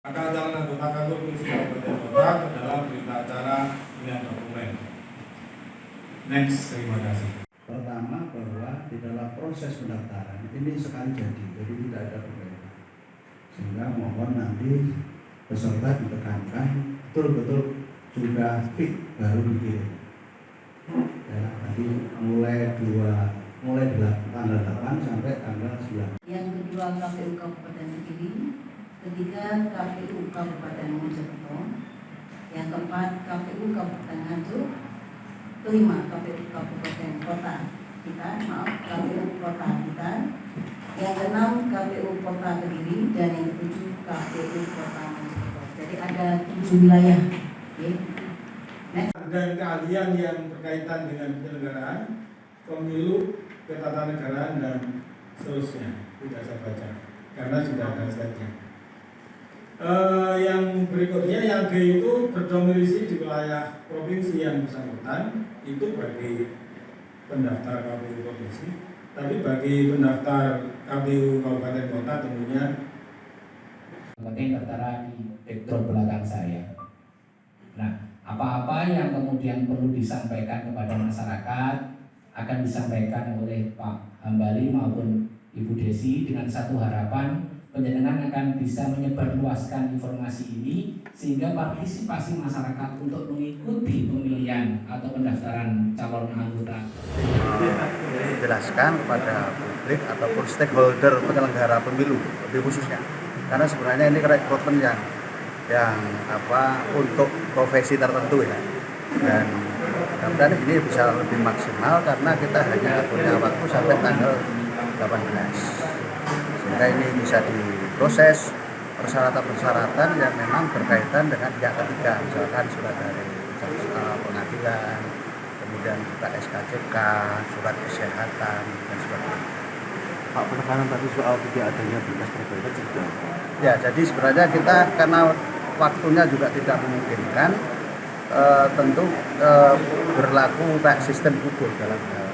Maka calon anggota kantor polisi kabupaten kota ke dalam berita acara pilihan dokumen. Next, terima kasih. Pertama, bahwa di dalam proses pendaftaran ini sekali jadi tidak ada perbedaan. Sehingga mohon nanti peserta ditekankan betul-betul sudah fit baru dikirim. Ya, nanti mulai tanggal 8 sampai tanggal 9. Yang kedua KPU Kabupaten Kediri, ketiga KPU Kabupaten Mojokerto, yang keempat KPU Kabupaten Nganjuk, kelima KPU Kabupaten Kota KPU Kota kita, yang keenam KPU Kota Kediri, dan yang ketujuh KPU Kota Mojokerto. Jadi ada 7 wilayah. Okay. Dan keahlian yang berkaitan dengan penyelenggaraan pemilu, ketatanegaraan dan seterusnya tidak saya baca karena sudah ada saja. Yang berikutnya yang G itu berdomisili di wilayah provinsi yang bersangkutan, itu bagi pendaftar KPU provinsi, tapi bagi pendaftar KPU kabupaten kota tentunya penting tertera di background belakang saya. Nah, apa-apa yang kemudian perlu disampaikan kepada masyarakat akan disampaikan oleh Pak Hambali maupun Ibu Desi dengan satu harapan penjenengan akan bisa menyebarluaskan informasi ini sehingga partisipasi masyarakat untuk mengikuti pemilihan atau pendaftaran calon anggota Jelaskan kepada publik ataupun stakeholder penyelenggara pemilu lebih khususnya, karena sebenarnya ini rekrutmen yang untuk profesi tertentu ya, dan ini bisa lebih maksimal karena kita hanya punya waktu sampai tanggal 18, sehingga ini bisa diproses persyaratan-persyaratan yang memang berkaitan dengan pihak ketiga, misalkan surat dari pengadilan, kemudian juga SKCK, surat kesehatan dan sebagainya. Pak, penekanan tadi soal tidak adanya berkas perbaikan juga. Ya, jadi sebenarnya kita karena waktunya juga tidak memungkinkan, tentu berlaku sistem gugur dalam hal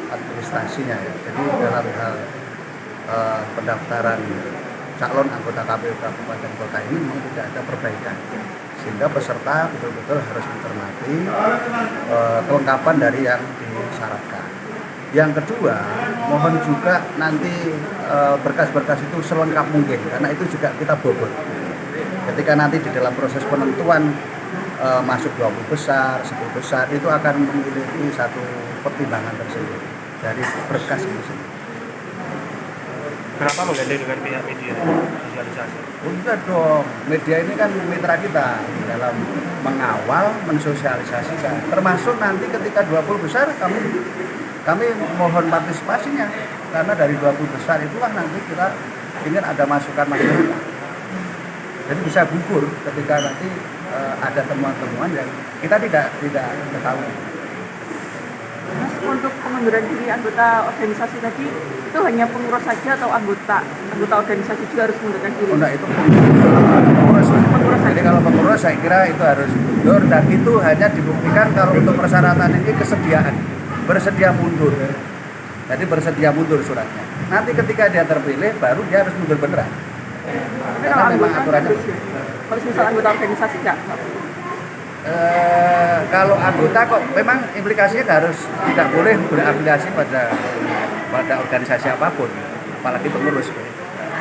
administrasinya ya. Jadi dalam hal pendaftaran calon anggota KPU Kabupaten Kota ini memang tidak ada perbaikan, sehingga peserta betul-betul harus mencermati kelengkapan dari yang disyaratkan. Yang kedua, mohon juga nanti berkas-berkas itu selengkap mungkin, karena itu juga kita bobot. Ketika nanti di dalam proses penentuan masuk 20 besar, 10 besar, itu akan memiliki satu pertimbangan tersendiri dari berkas itu sendiri. Kenapa menggandeng dengan pihak media sosialisasi? Udah dong, media ini kan mitra kita dalam mengawal, mensosialisasikan. Termasuk nanti ketika 20 besar kami mohon partisipasinya, karena dari 20 besar itulah nanti kita ingin ada masukan-masukan. Jadi bisa gugur ketika nanti ada temuan-temuan yang kita tidak ketahui. Mas, untuk pengunduran diri anggota organisasi tadi itu hanya pengurus saja atau anggota organisasi juga harus mengundurkan diri? Oh, itu pengurus. Jadi kalau pengurus saya kira itu harus mundur, dan itu hanya dibuktikan kalau untuk persyaratan ini kesediaan, bersedia mundur. Jadi bersedia mundur suratnya. Nanti ketika dia terpilih baru dia harus mundur beneran. Tapi kalau anggota aturannya kalau misal anggota organisasi enggak? Kalau anggota kok memang implikasinya harus tidak boleh berafiliasi pada organisasi apapun, apalagi pengurus.